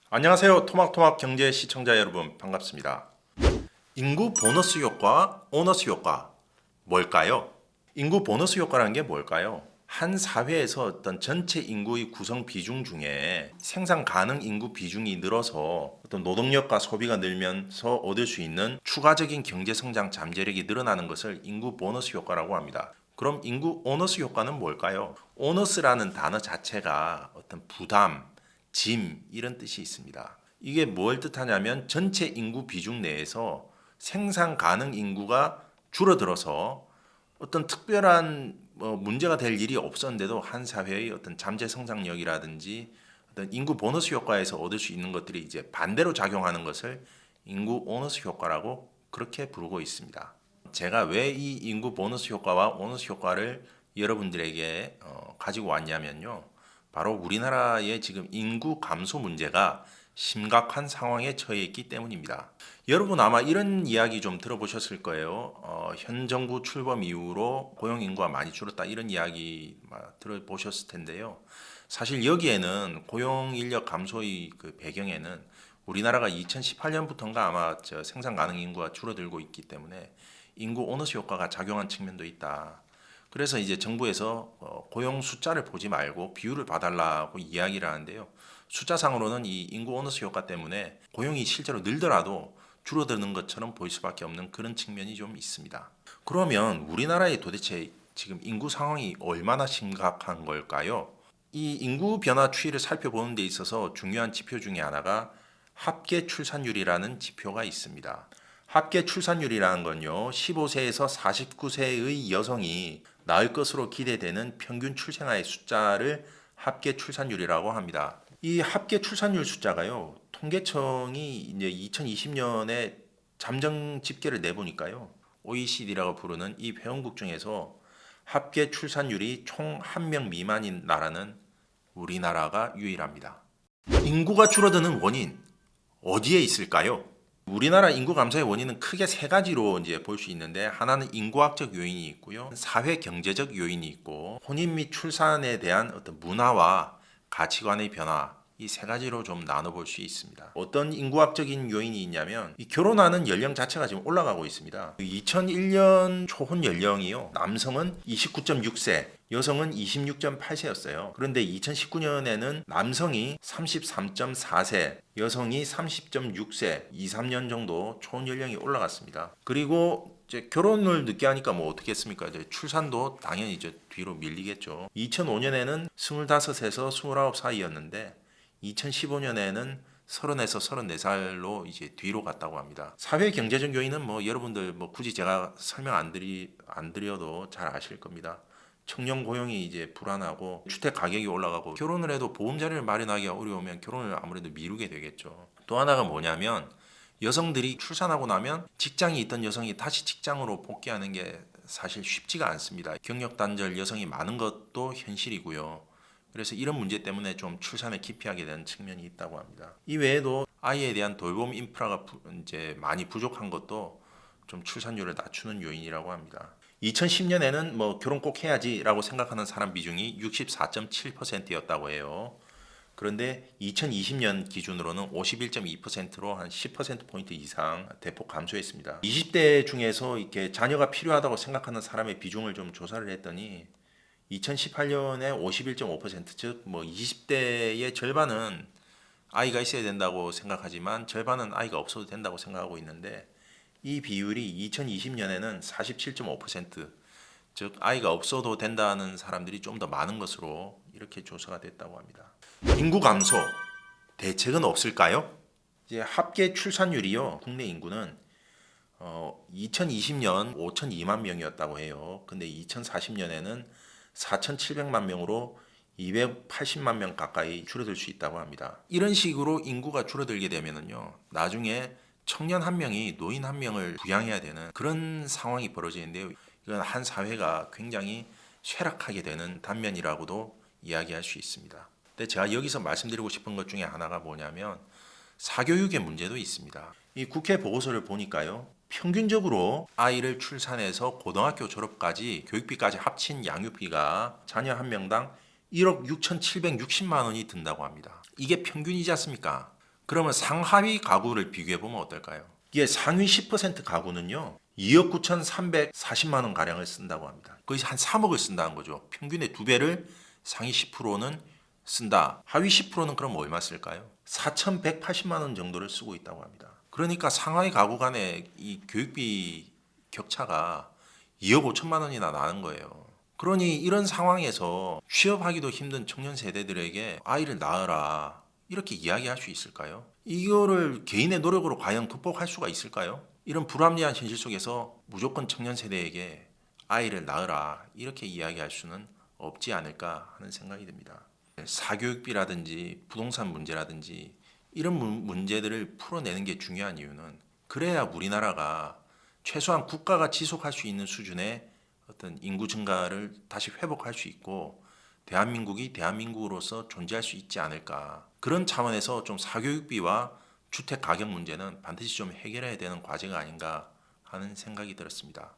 안녕하세요. 토막토막 경제 시청자 여러분 반갑습니다. 인구 보너스 효과, 오너스 효과 뭘까요? 인구 보너스 효과라는 게 뭘까요? 한 사회에서 어떤 전체 인구의 구성 비중 중에 생산 가능 인구 비중이 늘어서 어떤 노동력과 소비가 늘면서 얻을 수 있는 추가적인 경제 성장 잠재력이 늘어나는 것을 인구 보너스 효과라고 합니다. 그럼 인구 오너스 효과는 뭘까요? 오너스라는 단어 자체가 어떤 부담, 짐 이런 뜻이 있습니다. 이게 뭘 뜻하냐면 전체 인구 비중 내에서 생산 가능 인구가 줄어들어서 어떤 특별한 문제가 될 일이 없었는데도 한 사회의 어떤 잠재 성장력이라든지 어떤 인구 보너스 효과에서 얻을 수 있는 것들이 이제 반대로 작용하는 것을 인구 오너스 효과라고 그렇게 부르고 있습니다. 제가 왜 이 인구 보너스 효과와 오너스 효과를 여러분들에게 가지고 왔냐면요. 바로 우리나라의 지금 인구 감소 문제가 심각한 상황에 처해 있기 때문입니다. 여러분 아마 이런 이야기 좀 들어보셨을 거예요. 현 정부 출범 이후로 고용 인구가 많이 줄었다 이런 이야기 들어보셨을 텐데요. 사실 여기에는 고용 인력 감소의 그 배경에는 우리나라가 2018년부터인가 아마 생산 가능 인구가 줄어들고 있기 때문에 인구 오너스 효과가 작용한 측면도 있다. 그래서 이제 정부에서 고용 숫자를 보지 말고 비율을 봐달라고 이야기를 하는데요. 숫자상으로는 이 인구 오너스 효과 때문에 고용이 실제로 늘더라도 줄어드는 것처럼 보일 수밖에 없는 그런 측면이 좀 있습니다. 그러면 우리나라의 도대체 지금 인구 상황이 얼마나 심각한 걸까요? 이 인구 변화 추이를 살펴보는 데 있어서 중요한 지표 중에 하나가 합계 출산율이라는 지표가 있습니다. 합계 출산율이라는 건요, 15세에서 49세의 여성이 낳을 것으로 기대되는 평균 출생아의 숫자를 합계 출산율이라고 합니다. 이 합계 출산율 숫자가요, 통계청이 이제 2020년에 잠정 집계를 내보니까요, OECD라고 부르는 이 회원국 중에서 합계 출산율이 총 1명 미만인 나라는 우리나라가 유일합니다. 인구가 줄어드는 원인, 어디에 있을까요? 우리나라 인구 감소의 원인은 크게 세 가지로 이제 볼 수 있는데 하나는 인구학적 요인이 있고요. 사회 경제적 요인이 있고 혼인 및 출산에 대한 어떤 문화와 가치관의 변화 이 세 가지로 좀 나눠볼 수 있습니다. 어떤 인구학적인 요인이 있냐면 이 결혼하는 연령 자체가 지금 올라가고 있습니다. 2001년 초혼 연령이요. 남성은 29.6세, 여성은 26.8세였어요. 그런데 2019년에는 남성이 33.4세, 여성이 30.6세, 2, 3년 정도 초혼 연령이 올라갔습니다. 그리고 이제 결혼을 늦게 하니까 뭐 어떻겠습니까? 이제 출산도 당연히 이제 뒤로 밀리겠죠. 2005년에는 25에서 29 사이였는데 2015년에는 30에서 34살로 이제 뒤로 갔다고 합니다. 사회 경제적 요인은 뭐 여러분들 뭐 굳이 제가 설명 안 드려도 잘 아실 겁니다. 청년 고용이 이제 불안하고 주택 가격이 올라가고 결혼을 해도 보험 자리를 마련하기가 어려우면 결혼을 아무래도 미루게 되겠죠. 또 하나가 뭐냐면 여성들이 출산하고 나면 직장이 있던 여성이 다시 직장으로 복귀하는 게 사실 쉽지가 않습니다. 경력 단절 여성이 많은 것도 현실이고요. 그래서 이런 문제 때문에 좀 출산을 기피하게 되는 측면이 있다고 합니다. 이 외에도 아이에 대한 돌봄 인프라가 이제 많이 부족한 것도 좀 출산율을 낮추는 요인이라고 합니다. 2010년에는 뭐 결혼 꼭 해야지라고 생각하는 사람 비중이 64.7%였다고 해요. 그런데 2020년 기준으로는 51.2%로 한 10%포인트 이상 대폭 감소했습니다. 20대 중에서 이렇게 자녀가 필요하다고 생각하는 사람의 비중을 좀 조사를 했더니 2018년에 51.5%, 즉 뭐 20대의 절반은 아이가 있어야 된다고 생각하지만 절반은 아이가 없어도 된다고 생각하고 있는데 이 비율이 2020년에는 47.5%, 즉 아이가 없어도 된다는 사람들이 좀 더 많은 것으로 이렇게 조사가 됐다고 합니다. 인구 감소 대책은 없을까요? 이제 합계 출산율이요. 국내 인구는 2020년 5,002만 명이었다고 해요. 근데 2040년에는 4,700만 명으로 280만 명 가까이 줄어들 수 있다고 합니다. 이런 식으로 인구가 줄어들게 되면은요, 나중에 청년 한 명이 노인 한 명을 부양해야 되는 그런 상황이 벌어지는데요. 이건 한 사회가 굉장히 쇠락하게 되는 단면이라고도 이야기할 수 있습니다. 근데 제가 여기서 말씀드리고 싶은 것 중에 하나가 뭐냐면 사교육의 문제도 있습니다. 이 국회 보고서를 보니까요. 평균적으로 아이를 출산해서 고등학교 졸업까지 교육비까지 합친 양육비가 자녀 한 명당 1억 6,760만 원이 든다고 합니다. 이게 평균이지 않습니까? 그러면 상하위 가구를 비교해 보면 어떨까요? 이게 상위 10% 가구는요 2억 9,340만 원 가량을 쓴다고 합니다. 거의 한 3억을 쓴다는 거죠. 평균의 2배를 상위 10%는 쓴다. 하위 10%는 그럼 얼마 쓸까요? 4,180만 원 정도를 쓰고 있다고 합니다. 그러니까 상하위 가구 간의 이 교육비 격차가 2억 5천만 원이나 나는 거예요. 그러니 이런 상황에서 취업하기도 힘든 청년 세대들에게 아이를 낳으라 이렇게 이야기할 수 있을까요? 이거를 개인의 노력으로 과연 극복할 수가 있을까요? 이런 불합리한 현실 속에서 무조건 청년 세대에게 아이를 낳으라 이렇게 이야기할 수는 없지 않을까 하는 생각이 듭니다. 사교육비라든지 부동산 문제라든지 이런 문제들을 풀어내는 게 중요한 이유는 그래야 우리나라가 최소한 국가가 지속할 수 있는 수준의 어떤 인구 증가를 다시 회복할 수 있고 대한민국이 대한민국으로서 존재할 수 있지 않을까. 그런 차원에서 좀 사교육비와 주택 가격 문제는 반드시 좀 해결해야 되는 과제가 아닌가 하는 생각이 들었습니다.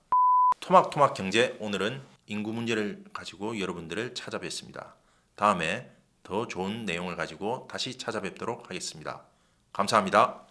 토막토막 경제 오늘은 인구 문제를 가지고 여러분들을 찾아뵙습니다. 다음에 더 좋은 내용을 가지고 다시 찾아뵙도록 하겠습니다. 감사합니다.